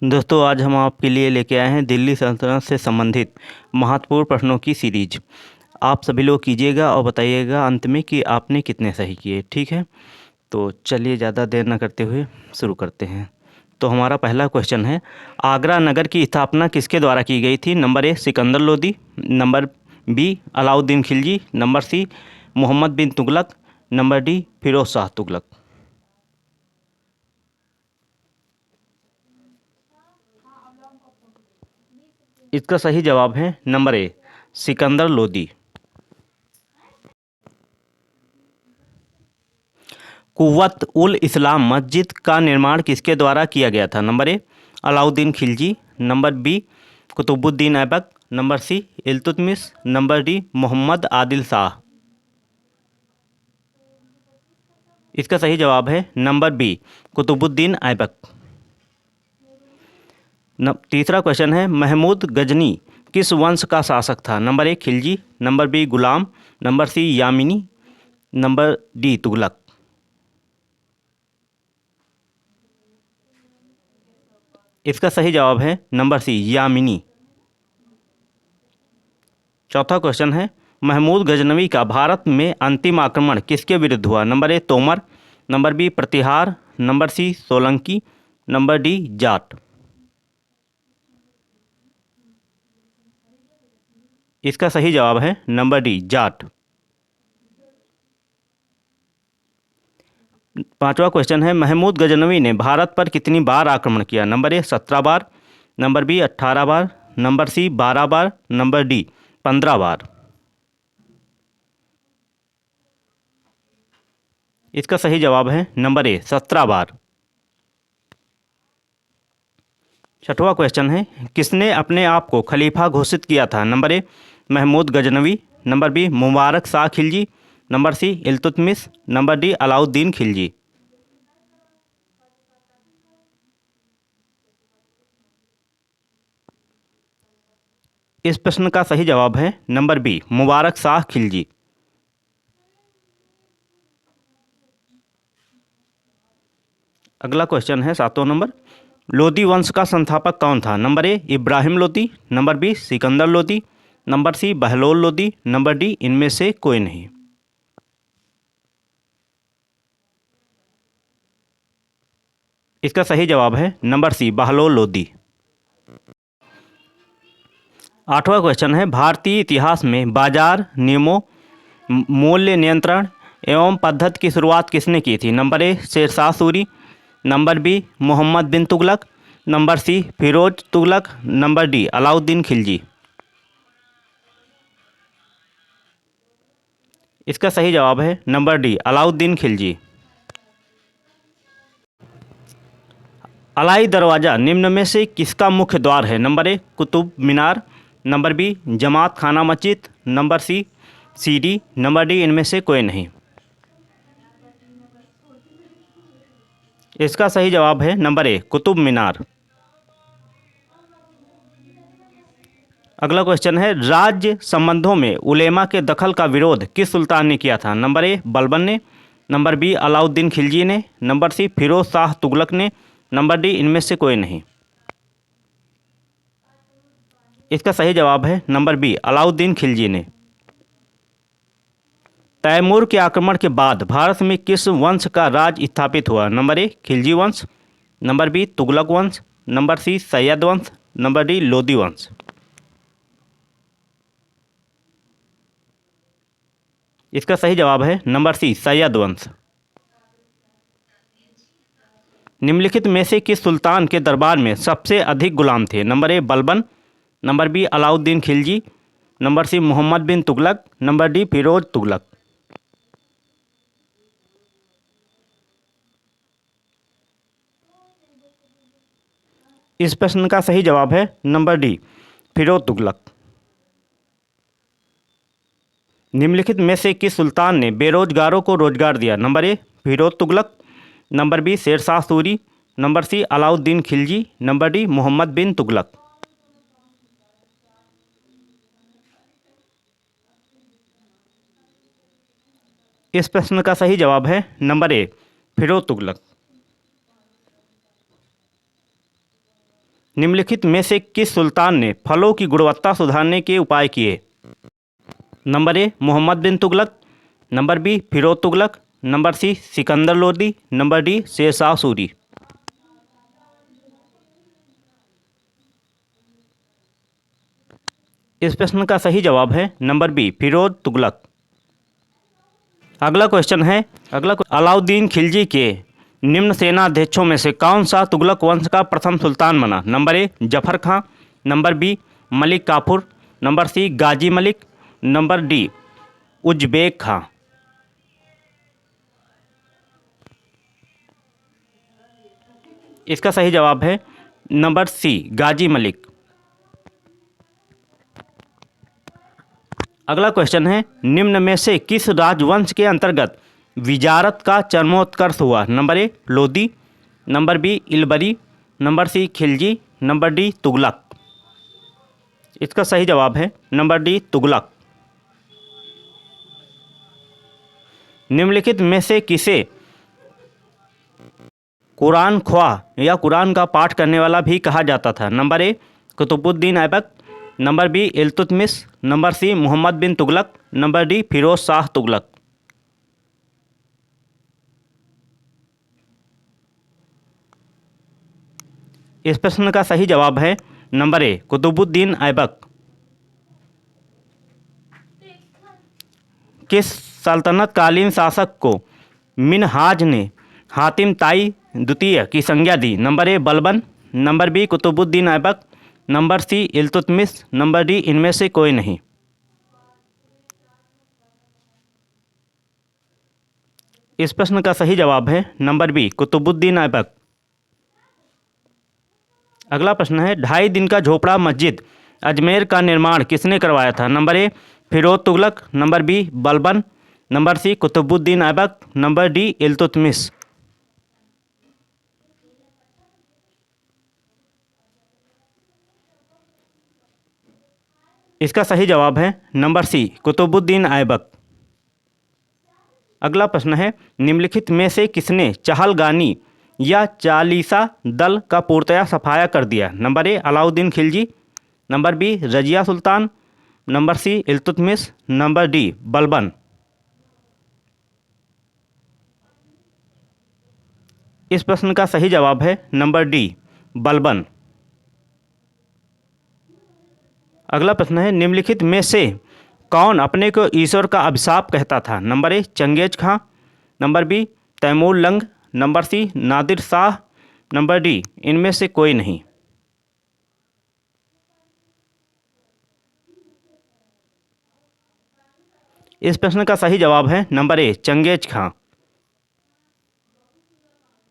दोस्तों, आज हम आपके लिए लेके आए हैं दिल्ली सल्तनत से संबंधित महत्वपूर्ण प्रश्नों की सीरीज। आप सभी लोग कीजिएगा और बताइएगा अंत में कि आपने कितने सही किए। ठीक है, तो चलिए ज़्यादा देर न करते हुए शुरू करते हैं। तो हमारा पहला क्वेश्चन है, आगरा नगर की स्थापना किसके द्वारा की गई थी? Number A Sikandar Lodi, number B Alauddin Khilji, number C Mohammad bin Tughlaq, number D Firoz Shah Tughlaq. इसका सही जवाब है नंबर ए सिकंदर लोदी। कुव्वत उल इस्लाम मस्जिद का निर्माण किसके द्वारा किया गया था? Number A Alauddin Khilji, number B Qutbuddin Aibak, number C Iltutmish, number D Mohammad Adil Shah. इसका सही जवाब है नंबर बी कुतुबुद्दीन ऐबक। तीसरा क्वेश्चन है, महमूद गजनी किस वंश का शासक था? Number A Khilji, number B Ghulam, number C Yamini, number D Tughlaq. इसका सही जवाब है नंबर सी यामिनी। चौथा क्वेश्चन है, महमूद गजनवी का भारत में अंतिम आक्रमण किसके विरुद्ध हुआ? Number A Tomar, number B Pratihar, number C Solanki, number D Jat. इसका सही जवाब है नंबर डी जाट। पांचवा क्वेश्चन है, महमूद गजनवी ने भारत पर कितनी बार आक्रमण किया? नंबर ए 17 बार, नंबर बी 18 बार, नंबर सी 12 बार, नंबर डी 15 बार। इसका सही जवाब है नंबर ए 17 बार। छठवां क्वेश्चन है, किसने अपने आप को खलीफा घोषित किया था? Number A Mahmud Ghaznavi, number B Mubarak Shah Khilji, number C Iltutmish, number D Alauddin Khilji. इस प्रश्न का सही जवाब है नंबर बी मुबारक शाह खिलजी। अगला क्वेश्चन है 7वां नंबर, लोदी वंश का संस्थापक कौन था? Number A Ibrahim Lodi, number B Sikandar Lodi, number C Bahlol Lodi, number D इनमें से कोई नहीं। इसका सही जवाब है नंबर सी बहलोल लोदी। 8वां क्वेश्चन है, भारतीय इतिहास में बाजार नियमों, मूल्य नियंत्रण एवं पद्धति की शुरुआत किसने की थी? Number A Sher Shah Suri, number B Mohammad bin Tughlaq, number C Firoz Tughlaq, number D Alauddin Khilji. इसका सही जवाब है नंबर डी अलाउद्दीन खिलजी। अलाई दरवाज़ा निम्न में से किसका मुख्य द्वार है? Number A Qutub Minar, number B Jamat Khana Masjid, number C सीडी, नंबर डी इनमें से कोई नहीं। इसका सही जवाब है नंबर ए कुतुब मीनार। अगला क्वेश्चन है, राज्य संबंधों में उलेमा के दखल का विरोध किस सुल्तान ने किया था? नंबर ए बलबन ने, नंबर बी अलाउद्दीन खिलजी ने, नंबर सी फिरोज शाह तुगलक ने, नंबर डी इनमें से कोई नहीं। इसका सही जवाब है नंबर बी अलाउद्दीन खिलजी ने। तैमूर के आक्रमण के बाद भारत में किस वंश का राज स्थापित हुआ? नंबर ए खिलजी वंश, नंबर बी तुगलक वंश, नंबर सी सैयद वंश, नंबर डी लोदी वंश। इसका सही जवाब है नंबर सी सैयद वंश। निम्नलिखित में से किस सुल्तान के दरबार में सबसे अधिक गुलाम थे? Number A Balban, number B Alauddin Khilji, number C Mohammad bin Tughlaq, number D Firoz Tughlaq. इस प्रश्न का सही जवाब है नंबर डी फिरोज तुगलक। निम्नलिखित में से किस सुल्तान ने बेरोजगारों को रोजगार दिया? Number A Firoz Tughlaq, number B Sher Shah Suri, number C Alauddin Khilji, number D Mohammad bin Tughlaq. इस प्रश्न का सही जवाब है नंबर ए फिरोज तुगलक। निम्नलिखित में से किस सुल्तान ने फलों की गुणवत्ता सुधारने के उपाय किए? Number A Mohammad bin Tughlaq, number B Firoz Tughlaq, number C Sikandar Lodi, number D Sher Shah Suri. इस प्रश्न का सही जवाब है नंबर बी फिरोज तुगलक। अगला क्वेश्चन है अलाउद्दीन खिलजी के निम्न सेनाध्यक्षों में से कौन सा तुगलक वंश का प्रथम सुल्तान बना? Number A Zafar Khan, number B Malik Kafur, number C Ghazi Malik, number D Uzbek Khan. इसका सही जवाब है नंबर सी गाजी मलिक। अगला क्वेश्चन है निम्न में से किस राजवंश के अंतर्गत विजारत का चरमोत्कर्ष हुआ? Number A Lodi, number B Ilbari, number C Khilji, number D Tughlaq. इसका सही जवाब है नंबर डी तुगलक। निम्नलिखित में से किसे कुरान ख्वाह या कुरान का पाठ करने वाला भी कहा जाता था? Number A Qutbuddin Aibak, number B Iltutmish, number C Mohammad bin Tughlaq, number D Firoz Shah Tughlaq. इस प्रश्न का सही जवाब है नंबर ए कुतुबुद्दीन ऐबक। किस सल्तनत कालीन शासक को मिनहाज ने हातिम ताई द्वितीय की संज्ञा दी? Number A Balban, number B Qutbuddin Aibak, number C Iltutmish, number D इनमें से कोई नहीं। इस प्रश्न का सही जवाब है नंबर बी कुतुबुद्दीन ऐबक। अगला प्रश्न है 2.5 दिन का झोपड़ा मस्जिद अजमेर का निर्माण किसने करवाया था? Number A Firoz Tughlaq, number B Balban, number C Qutbuddin Aibak, number D Iltutmish. इसका सही जवाब है नंबर सी कुतुबुद्दीन ऐबक। अगला प्रश्न है निम्नलिखित में से किसने चहलगानी या चालीसा दल का पूर्णतया सफाया कर दिया? Number A Alauddin Khilji, number B Razia Sultan, number C Iltutmish, number D Balban. इस प्रश्न का सही जवाब है नंबर डी बलबन। अगला प्रश्न है निम्नलिखित में से कौन अपने को ईश्वर का अभिशाप कहता था? Number A Changez Khan, number B Taimur Lang, number C Nadir Shah, number D इनमें से कोई नहीं। इस प्रश्न का सही जवाब है नंबर ए चंगेज खां।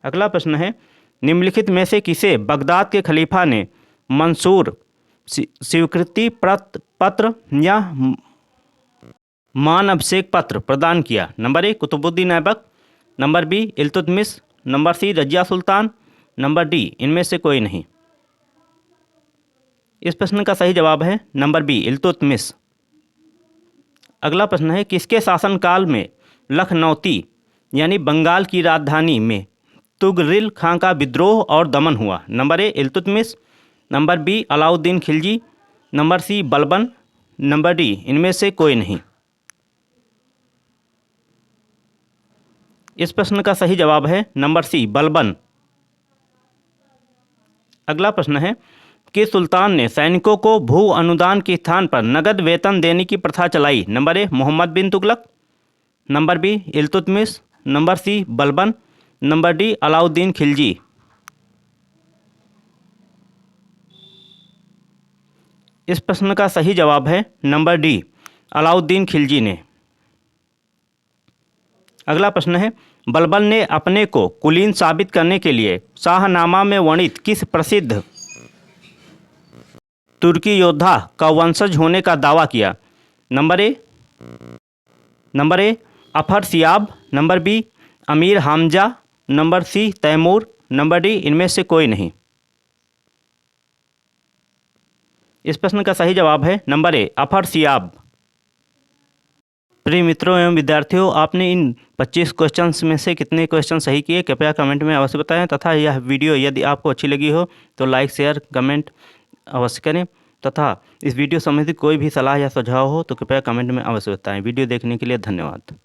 अगला प्रश्न है निम्नलिखित में से किसे बगदाद के खलीफा ने मंसूर स्वीकृति पत्र या मान अभिषेक पत्र प्रदान किया? Number A Qutbuddin Aibak, number B Iltutmish, number C Razia Sultan, number D इनमें से कोई नहीं। इस प्रश्न का सही जवाब है नंबर बी इल्तुतमिश। अगला प्रश्न है किसके शासनकाल में लखनौती यानी बंगाल की राजधानी में तुगरिल खां का विद्रोह और दमन हुआ? Number A Iltutmish, number B Alauddin Khilji, number C Balban, number D इनमें से कोई नहीं। इस प्रश्न का सही जवाब है नंबर सी बलबन। अगला प्रश्न है कि सुल्तान ने सैनिकों को भू अनुदान के स्थान पर नगद वेतन देने की प्रथा चलाई? Number A Mohammad bin Tughlaq, number B Iltutmish, number C Balban, number D Alauddin Khilji. इस प्रश्न का सही जवाब है नंबर डी अलाउद्दीन खिलजी ने। अगला प्रश्न है बलबन ने अपने को कुलीन साबित करने के लिए शाहनामा में वर्णित किस प्रसिद्ध तुर्की योद्धा का वंशज होने का दावा किया? Number A Afrasiyab, number B Amir Hamza, number C Taimur, number D इनमें से कोई नहीं। इस प्रश्न का सही जवाब है नंबर ए अफरसियाब। प्रिय मित्रों एवं विद्यार्थियों, आपने इन 25 क्वेश्चंस में से कितने क्वेश्चन सही किए कृपया कमेंट में अवश्य बताएं तथा यह वीडियो यदि आपको अच्छी लगी हो तो लाइक शेयर कमेंट अवश्य करें तथा इस वीडियो संबंधी कोई भी सलाह या सुझाव हो तो कृपया कमेंट में अवश्य बताएं। वीडियो देखने के लिए धन्यवाद।